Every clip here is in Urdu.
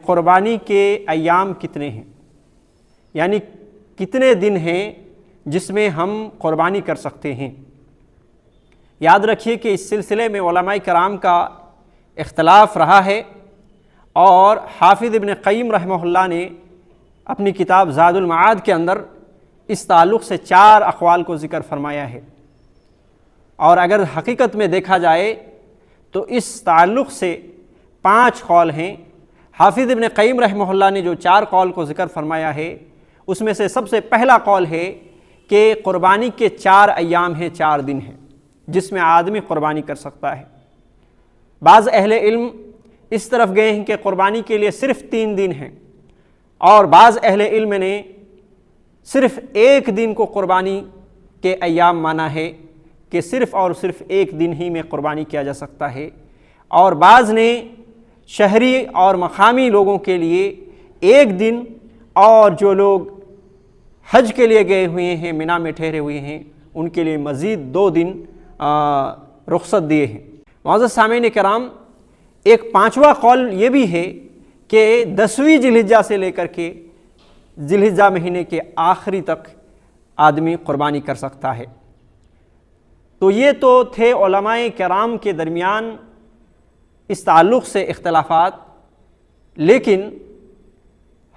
قربانی کے ایام کتنے ہیں، یعنی کتنے دن ہیں جس میں ہم قربانی کر سکتے ہیں۔ یاد رکھیے کہ اس سلسلے میں علماء کرام کا اختلاف رہا ہے، اور حافظ ابن قیم رحمہ اللہ نے اپنی کتاب زاد المعاد کے اندر اس تعلق سے 4 اقوال کو ذکر فرمایا ہے، اور اگر حقیقت میں دیکھا جائے تو اس تعلق سے 5 قول ہیں۔ حافظ ابن قیم رحمہ اللہ نے جو 4 قول کو ذکر فرمایا ہے، اس میں سے سب سے پہلا قول ہے کہ قربانی کے 4 ایام ہیں، 4 دن ہیں جس میں آدمی قربانی کر سکتا ہے۔ بعض اہل علم اس طرف گئے ہیں کہ قربانی کے لیے صرف 3 دن ہیں، اور بعض اہل علم نے صرف 1 دن کو قربانی کے ایام مانا ہے کہ صرف اور صرف 1 دن ہی میں قربانی کیا جا سکتا ہے، اور بعض نے شہری اور مقامی لوگوں کے لیے 1 دن، اور جو لوگ حج کے لیے گئے ہوئے ہیں، مینا میں ٹھہرے ہوئے ہیں، ان کے لیے مزید 2 دن رخصت دیے ہیں۔ معزز سامعین کرام، ایک 5واں قول یہ بھی ہے کہ 10ویں ذی الحجہ سے لے کر کے ذی الحجہ مہینے کے آخری تک آدمی قربانی کر سکتا ہے۔ تو یہ تو تھے علماء کرام کے درمیان اس تعلق سے اختلافات، لیکن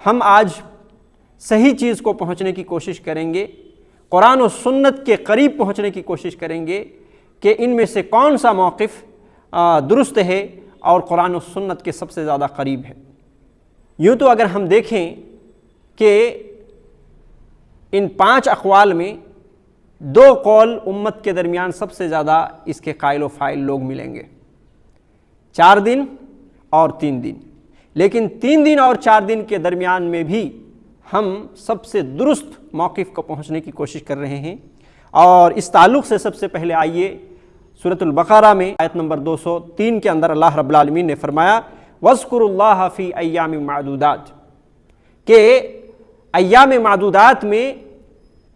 ہم آج صحیح چیز کو پہنچنے کی کوشش کریں گے، قرآن و سنت کے قریب پہنچنے کی کوشش کریں گے کہ ان میں سے کون سا موقف درست ہے اور قرآن و سنت کے سب سے زیادہ قریب ہے۔ یوں تو اگر ہم دیکھیں کہ ان 5 اقوال میں 2 قول امت کے درمیان سب سے زیادہ اس کے قائل و فاعل لوگ ملیں گے، 4 دن اور 3 دن، لیکن 3 دن اور 4 دن کے درمیان میں بھی ہم سب سے درست موقف کو پہنچنے کی کوشش کر رہے ہیں۔ اور اس تعلق سے سب سے پہلے آئیے سورۃ البقرہ میں آیت نمبر 203 کے اندر اللہ رب العالمین نے فرمایا وَاذْكُرُوا اللَّهَ فِي أَيَّامٍ مَعْدُودَاتٍ، کہ ایام معدودات میں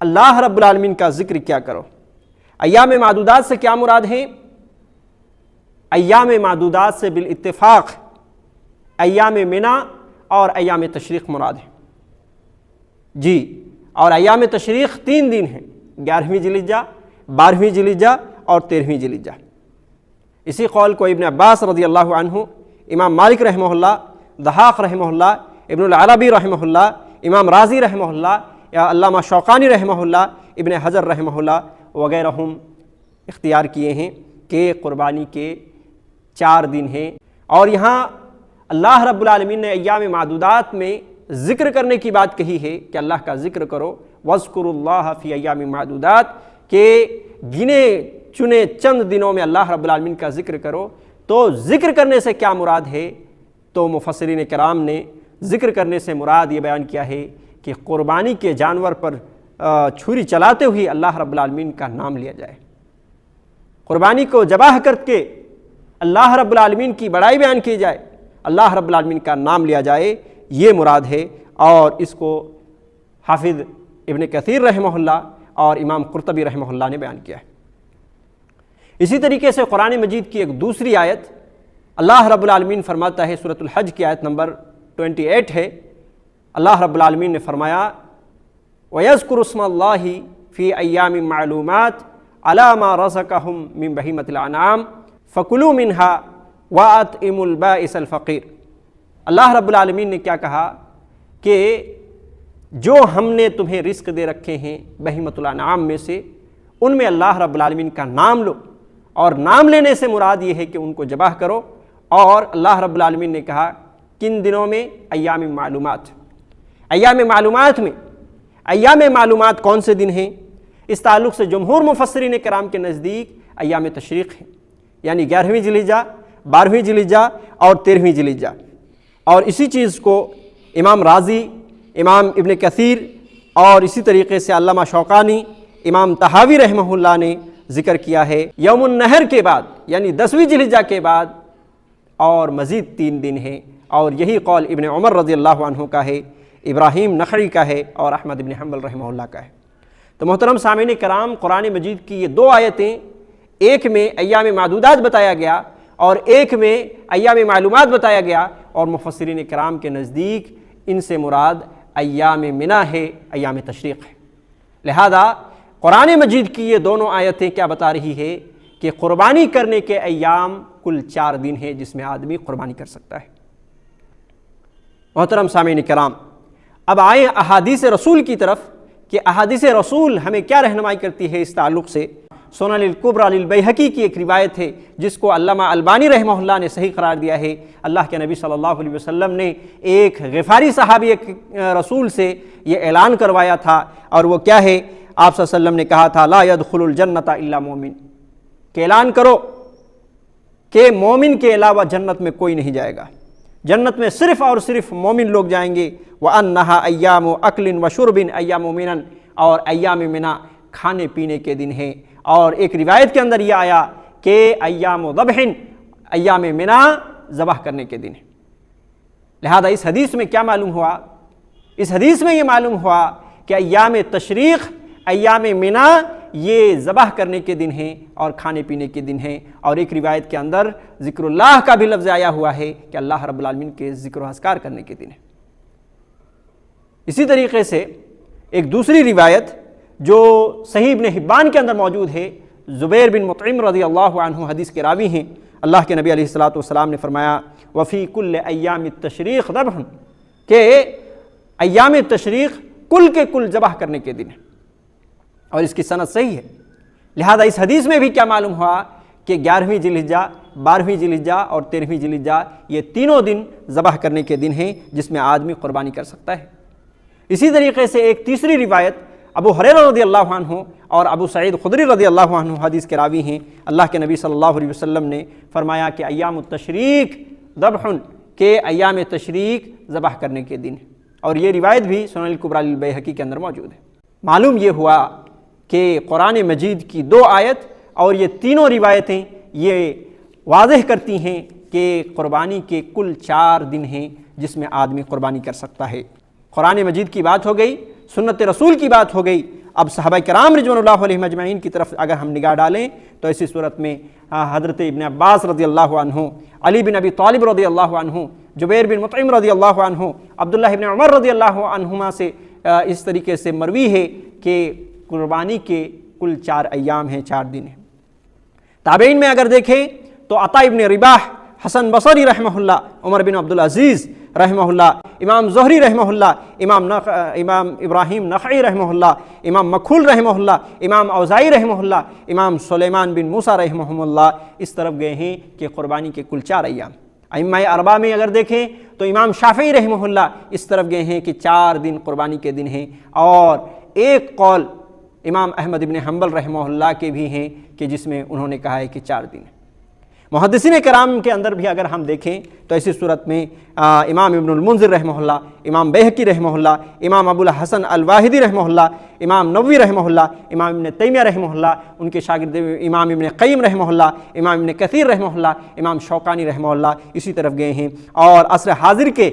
اللہ رب العالمین کا ذکر کیا کرو۔ ایام معدودات سے کیا مراد ہے؟ ایام معدودات سے بالاتفاق ایام منا اور ایام تشریق مراد ہے جی، اور ایام تشریق 3 دن ہیں، 11ویں ذی الحجہ، 12ویں ذی الحجہ اور 13ویں ذی الحجہ۔ اسی قول کو ابن عباس رضی اللہ عنہ، امام مالک رحمہ اللہ، ضحاک رحمہ اللہ، ابن العربی رحمہ اللہ، امام رازی رحمہ اللہ، یا علامہ شوقانی رحمہ اللہ، ابن حجر رحمہ اللہ وغیرہ اختیار کیے ہیں کہ قربانی کے 4 دن ہیں۔ اور یہاں اللہ رب العالمین نے ایام معدودات میں ذکر کرنے کی بات کہی ہے کہ اللہ کا ذکر کرو، وَاذْكُرُوا اللَّهَ فِي أَيَّامٍ مَعْدُودَاتٍ، کہ گنے چنے چند دنوں میں اللہ رب العالمین کا ذکر کرو۔ تو ذکر کرنے سے کیا مراد ہے؟ تو مفسرین کرام نے ذکر کرنے سے مراد یہ بیان کیا ہے کہ قربانی کے جانور پر چھری چلاتے ہوئے اللہ رب العالمین کا نام لیا جائے، قربانی کو ذبح کر کے اللہ رب العالمین کی بڑائی بیان کی جائے، اللہ رب العالمین کا نام لیا جائے، یہ مراد ہے۔ اور اس کو حافظ ابن کثیر رحمہ اللہ اور امام قرطبی رحمہ اللہ نے بیان کیا ہے۔ اسی طریقے سے قرآن مجید کی ایک دوسری آیت اللہ رب العالمین فرماتا ہے، سورۃ الحج کی آیت نمبر 28 ہے، اللہ رب العالمین نے فرمایا وَيَذْكُرُ اسْمَ اللَّهِ فِي أَيَّامٍ مَعْلُومَاتٍ عَلَىٰ مَا رَزَقَهُم مِّن بَهِيمَةِ الْأَنْعَامِ فَكُلُوا مِنْهَا وَأَطْعِمُوا الْبَائِسَ الْفَقِيرَ۔ اللہ رب العالمین نے کیا کہا کہ جو ہم نے تمہیں رزق دے رکھے ہیں بہیمۃ الانعام میں سے، ان میں اللہ رب العالمین کا نام لو، اور نام لینے سے مراد یہ ہے کہ ان کو ذبح کرو۔ اور اللہ رب العالمین نے کہا کن دنوں میں؟ ایام معلومات۔ ایام معلومات میں، ایام معلومات کون سے دن ہیں؟ اس تعلق سے جمہور مفسرین کرام کے نزدیک ایام تشریق ہیں، یعنی 11ویں ذی الحجہ، 12ویں ذی الحجہ اور 13ویں ذی الحجہ۔ اور اسی چیز کو امام رازی، امام ابن کثیر اور اسی طریقے سے علامہ شوقانی، امام طحاوی رحمہ اللہ نے ذکر کیا ہے یوم النحر کے بعد، یعنی 10ویں ذی الحجہ کے بعد، اور مزید 3 دن ہیں۔ اور یہی قول ابن عمر رضی اللہ عنہ کا ہے، ابراہیم نخعی کا ہے اور احمد بن حنبل رحمہ اللہ کا ہے۔ تو محترم سامعین کرام، قرآن مجید کی یہ 2 آیتیں، ایک میں ایام معدودات بتایا گیا اور ایک میں ایام معلومات بتایا گیا، اور مفسرین کرام کے نزدیک ان سے مراد ایام منا ہے، ایام تشریق ہے۔ لہذا قرآن مجید کی یہ دونوں آیتیں کیا بتا رہی ہے کہ قربانی کرنے کے ایام کل 4 دن ہیں جس میں آدمی قربانی کر سکتا ہے۔ محترم سامعین کرام، اب آئیں احادیث رسول کی طرف کہ احادیث رسول ہمیں کیا رہنمائی کرتی ہے اس تعلق سے۔ سنن الکبریٰ للبیہقی کی ایک روایت ہے جس کو علامہ البانی رحمہ اللہ نے صحیح قرار دیا ہے۔ اللہ کے نبی صلی اللہ علیہ وسلم نے ایک غفاری صحابی رسول سے یہ اعلان کروایا تھا، اور وہ کیا ہے؟ آپ صلی اللہ علیہ وسلم نے کہا تھا لا يدخل الجنۃ الا مومن، کہ اعلان کرو کہ مومن کے علاوہ جنت میں کوئی نہیں جائے گا، جنت میں صرف اور صرف مومن لوگ جائیں گے۔ وَأَنَّهَا أَيَّامُ أَكْلٍ وَشُرْبٍ ایام مِنَن، اور ایام منا کھانے پینے کے دن ہیں۔ اور ایک روایت کے اندر یہ آیا کہ ایام ذبح، ایام منا ذبح کرنے کے دن ہیں۔ لہذا اس حدیث میں کیا معلوم ہوا؟ اس حدیث میں یہ معلوم ہوا کہ ایام تشریق، ایام منا یہ ذبح کرنے کے دن ہیں اور کھانے پینے کے دن ہیں۔ اور ایک روایت کے اندر ذکر اللہ کا بھی لفظ آیا ہوا ہے کہ اللہ رب العالمین کے ذکر و اذکار کرنے کے دن ہے۔ اسی طریقے سے ایک دوسری روایت جو صحیح ابن حبان کے اندر موجود ہے، زبیر بن مطعم رضی اللہ عنہ حدیث کے راوی ہیں، اللہ کے نبی علیہ الصلوۃ والسلام نے فرمایا وفی کل ایام التشریق ذبح، کہ ایام تشریق کل کے کل ذبح کرنے کے دن ہیں، اور اس کی سند صحیح ہے۔ لہذا اس حدیث میں بھی کیا معلوم ہوا کہ 11ویں ذی الحجہ، 12ویں ذی الحجہ اور 13ویں ذی الحجہ یہ تینوں دن ذبح کرنے کے دن ہیں جس میں آدمی قربانی کر سکتا ہے۔ اسی طریقے سے ایک تیسری روایت ابو ہریرہ رضی اللہ عنہ اور ابو سعید خدری رضی اللہ عنہ حدیث کے راوی ہیں، اللہ کے نبی صلی اللہ علیہ وسلم نے فرمایا کہ ایام التشریق ذبح، کہ ایام تشریق ذبح کرنے کے دن، اور یہ روایت بھی سنن الکبریٰ للبیہقی کے اندر موجود ہے۔ معلوم یہ ہوا کہ قرآن مجید کی 2 آیت اور یہ تینوں روایتیں یہ واضح کرتی ہیں کہ قربانی کے کل 4 دن ہیں جس میں آدمی قربانی کر سکتا ہے۔ قرآن مجید کی بات ہو گئی، سنت رسول کی بات ہو گئی، اب صحابہ کرام رضوان اللہ علیہم اجمعین کی طرف اگر ہم نگاہ ڈالیں تو اسی صورت میں حضرت ابن عباس رضی اللہ عنہ، علی بن ابی طالب رضی اللہ عنہ، جبیر بن مطعم رضی اللہ عنہ، عبداللہ بن عمر رضی اللہ عنہما سے اس طریقے سے مروی ہے کہ قربانی کے کل 4 ایام ہیں، 4 دن ہیں۔ تابعین میں اگر دیکھیں تو عطا ابن رباح، حسن بصری رحمہ اللہ، عمر بن عبدالعزیز رحمہ اللہ، امام زہری رحمہ اللہ، امام ابراہیم نخعی رحمہ اللہ، امام مکھول رحمہ اللہ، امام اوزائی رحمہ اللہ، امام سلیمان بن موسیٰ رحمہ اللہ اس طرف گئے ہیں کہ قربانی کے کل 4 ایام۔ ائمہ 4 میں اگر دیکھیں تو امام شافعی رحمہ اللہ اس طرف گئے ہیں کہ 4 دن قربانی کے دن ہیں، اور ایک قول امام احمد بن حنبل رحمہ اللہ کے بھی ہیں کہ جس میں انہوں نے کہا ہے کہ 4 دن ہیں۔ محدثین کرام کے اندر بھی اگر ہم دیکھیں تو ایسی صورت میں امام ابن المنذر رحمہ اللہ، امام بیہقی رحمہ اللہ، امام ابو الحسن الواحدی رحمہ اللہ، امام نووی رحمہ اللہ، امام ابن تیمیہ رحمہ اللہ، ان کے شاگرد امام ابن قیم رحمہ اللہ، امام ابن کثیر رحمہ اللہ، امام شوکانی رحمہ اللہ اسی طرف گئے ہیں۔ اور عصر حاضر کے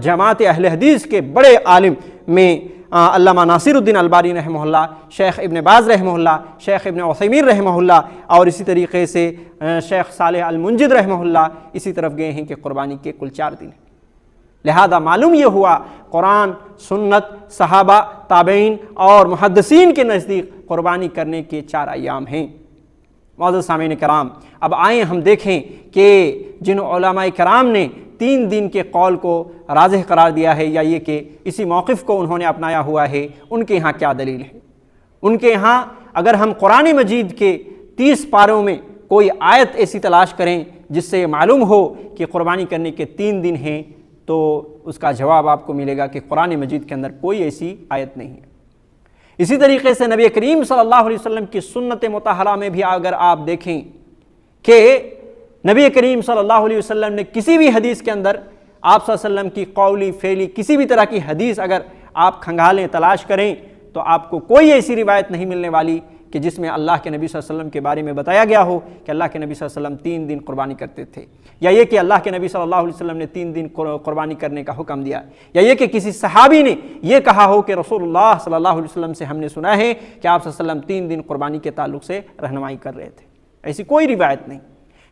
جماعت اہل حدیث کے بڑے عالم میں علامہ ناصر الدین البانی رحمہ اللہ، شیخ ابن باز رحمہ اللہ، شیخ ابن عثیمین رحمہ اللہ، اور اسی طریقے سے شیخ صالح المنجد رحمہ اللہ اسی طرف گئے ہیں کہ قربانی کے کل 4 دن ہیں۔ لہذا معلوم یہ ہوا قرآن، سنت، صحابہ، تابعین اور محدثین کے نزدیک قربانی کرنے کے 4 ایام ہیں۔ معزز سامعین کرام، اب آئیں ہم دیکھیں کہ جن علماء کرام نے 3 دن کے قول کو راجح قرار دیا ہے، یا یہ کہ اسی موقف کو انہوں نے اپنایا ہوا ہے، ان کے ہاں کیا دلیل ہے؟ ان کے ہاں اگر ہم قرآن مجید کے 30 پاروں میں کوئی آیت ایسی تلاش کریں جس سے یہ معلوم ہو کہ قربانی کرنے کے 3 دن ہیں، تو اس کا جواب آپ کو ملے گا کہ قرآن مجید کے اندر کوئی ایسی آیت نہیں ہے۔ اسی طریقے سے نبی کریم صلی اللہ علیہ وسلم کی سنت مطہرہ میں بھی اگر آپ دیکھیں کہ نبی کریم صلی اللہ علیہ وسلم نے کسی بھی حدیث کے اندر آپ صلی اللہ علیہ وسلم کی قولی فعلی کسی بھی طرح کی حدیث اگر آپ کھنگالیں، تلاش کریں، تو آپ کو کوئی ایسی روایت نہیں ملنے والی کہ جس میں اللہ کے نبی صلی اللہ علیہ وسلم کے بارے میں بتایا گیا ہو کہ اللہ کے نبی صلی اللہ علیہ وسلم 3 دن قربانی کرتے تھے، یا یہ کہ اللہ کے نبی صلی اللہ علیہ وسلم نے 3 دن قربانی کرنے کا حکم دیا، یا یہ کہ کسی صحابی نے یہ کہا ہو کہ رسول اللہ صلی اللہ علیہ وسلم سے ہم نے سنا ہے کہ آپ صلی اللہ علیہ وسلم 3 دن قربانی کے تعلق سے رہنمائی کر رہے تھے۔ ایسی کوئی روایت نہیں۔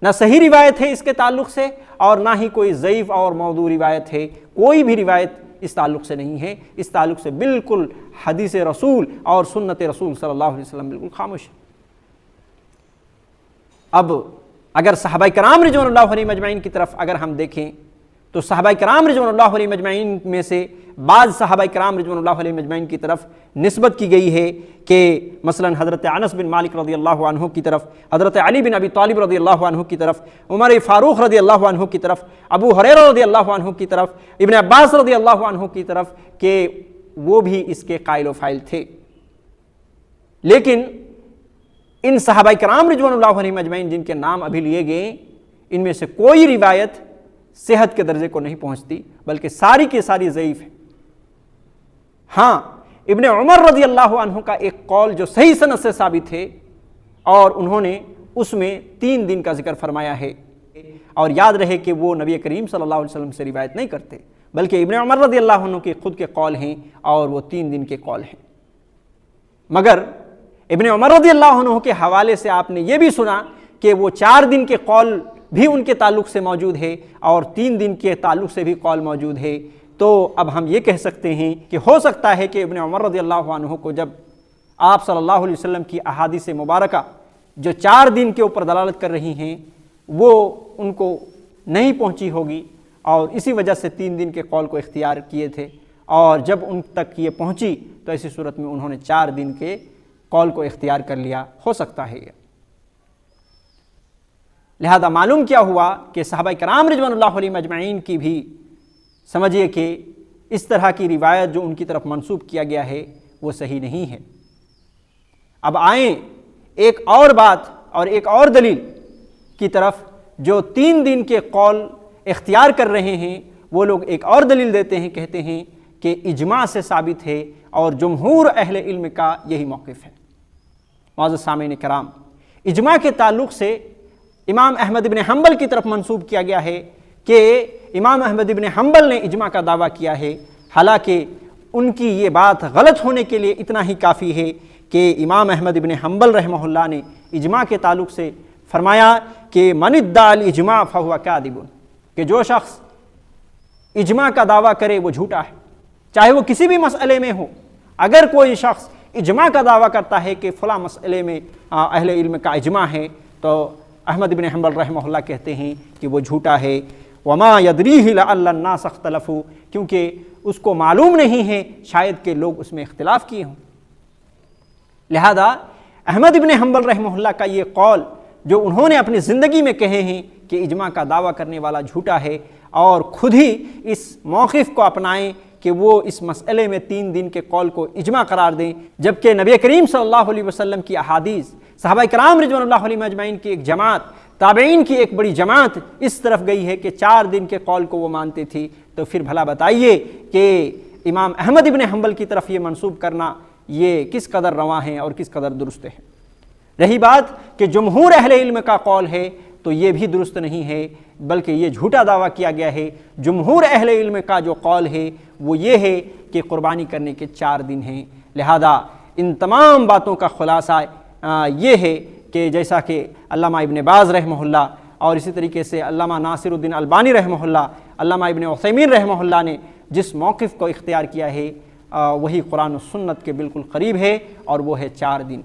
نہ صحیح روایت ہے اس کے تعلق سے اور نہ ہی کوئی ضعیف اور موضوع روایت ہے، کوئی بھی روایت اس تعلق سے نہیں ہے۔ اس تعلق سے بالکل حدیث رسول اور سنت رسول صلی اللہ علیہ وسلم بالکل خاموش ہے۔ اب اگر صحابہ کرام رضوان اللہ علیہم اجمعین کی طرف اگر ہم دیکھیں تو صحابہ کرام رضوان اللہ علیہم اجمعین میں سے بعض صحابہ کرام رضوان اللہ علیہم اجمعین کی طرف نسبت کی گئی ہے کہ مثلا حضرت انس بن مالک رضی اللہ عنہ کی طرف، حضرت علی بن ابی طالب رضی اللہ عنہ کی طرف، عمر فاروق رضی اللہ عنہ کی طرف، ابو ہریرہ رضی اللہ عنہ کی طرف، ابن عباس رضی اللہ عنہ کی طرف کہ وہ بھی اس کے قائل و فاعل تھے۔ لیکن ان صحابہ کرام رضوان اللہ علیہم اجمعین جن کے نام ابھی لیے گئے، ان میں سے کوئی روایت صحت کے درجے کو نہیں پہنچتی، بلکہ ساری کی ساری ضعیف ہے۔ ہاں، ابن عمر رضی اللہ عنہ کا ایک قول جو صحیح سند سے ثابت ہے اور انہوں نے اس میں 3 دن کا ذکر فرمایا ہے، اور یاد رہے کہ وہ نبی کریم صلی اللہ علیہ وسلم سے روایت نہیں کرتے، بلکہ ابن عمر رضی اللہ عنہ کے خود کے قول ہیں اور وہ 3 دن کے قول ہیں۔ مگر ابن عمر رضی اللہ عنہ کے حوالے سے آپ نے یہ بھی سنا کہ وہ 4 دن کے قول بھی ان کے تعلق سے موجود ہے اور 3 دن کے تعلق سے بھی قول موجود ہے۔ تو اب ہم یہ کہہ سکتے ہیں کہ ہو سکتا ہے کہ ابن عمر رضی اللہ عنہ کو جب آپ صلی اللہ علیہ وسلم کی احادیث مبارکہ جو 4 دن کے اوپر دلالت کر رہی ہیں وہ ان کو نہیں پہنچی ہوگی، اور اسی وجہ سے 3 دن کے قول کو اختیار کیے تھے، اور جب ان تک یہ پہنچی تو ایسی صورت میں انہوں نے 4 دن کے قول کو اختیار کر لیا، ہو سکتا ہے یہ۔ لہذا معلوم کیا ہوا کہ صحابہ کرام رضوان اللہ علیہم اجمعین کی بھی سمجھیے کہ اس طرح کی روایت جو ان کی طرف منسوب کیا گیا ہے وہ صحیح نہیں ہے۔ اب آئیں ایک اور بات اور ایک اور دلیل کی طرف، جو 3 دن کے قول اختیار کر رہے ہیں وہ لوگ ایک اور دلیل دیتے ہیں، کہتے ہیں کہ اجماع سے ثابت ہے اور جمہور اہل علم کا یہی موقف ہے۔ معزز سامعین کرام، اجماع کے تعلق سے امام احمد بن حنبل کی طرف منسوب کیا گیا ہے کہ امام احمد بن حنبل نے اجماع کا دعویٰ کیا ہے، حالانکہ ان کی یہ بات غلط ہونے کے لیے اتنا ہی کافی ہے کہ امام احمد بن حنبل رحمہ اللہ نے اجماع کے تعلق سے فرمایا کہ من ادعى الاجماع فهو كاذب، کہ جو شخص اجماع کا دعویٰ کرے وہ جھوٹا ہے، چاہے وہ کسی بھی مسئلے میں ہو۔ اگر کوئی شخص اجماع کا دعویٰ کرتا ہے کہ فلاں مسئلے میں اہل علم کا اجماع ہے، تو احمد بن حنبل رحمہ اللہ کہتے ہیں کہ وہ جھوٹا ہے۔ وما يدريه لعل الناس اختلفوا، کیونکہ اس کو معلوم نہیں ہے شاید کہ لوگ اس میں اختلاف کیے ہوں۔ لہذا احمد بن حنبل رحمہ اللہ کا یہ قول جو انہوں نے اپنی زندگی میں کہے ہیں کہ اجماع کا دعویٰ کرنے والا جھوٹا ہے، اور خود ہی اس موقف کو اپنائیں کہ وہ اس مسئلے میں 3 دن کے قول کو اجماع قرار دیں، جبکہ نبی کریم صلی اللہ علیہ وسلم کی احادیث، صحابہ کرام رضوان اللہ علیہم اجمعین کی ایک جماعت، تابعین کی ایک بڑی جماعت اس طرف گئی ہے کہ 4 دن کے قول کو وہ مانتے تھی، تو پھر بھلا بتائیے کہ امام احمد بن حنبل کی طرف یہ منسوب کرنا یہ کس قدر رواں ہے اور کس قدر درست ہے۔ رہی بات کہ جمہور اہل علم کا قول ہے تو یہ بھی درست نہیں ہے، بلکہ یہ جھوٹا دعویٰ کیا گیا ہے۔ جمہور اہل علم کا جو قول ہے وہ یہ ہے کہ قربانی کرنے کے 4 دن ہیں۔ لہذا ان تمام باتوں کا خلاصہ یہ ہے کہ جیسا کہ علامہ ابن باز رحمہ اللہ اور اسی طریقے سے علامہ ناصر الدین البانی رحمہ اللہ، علامہ ابن عثیمین رحمہ اللہ نے جس موقف کو اختیار کیا ہے وہی قرآن و سنت کے بالکل قریب ہے، اور وہ ہے 4 دن۔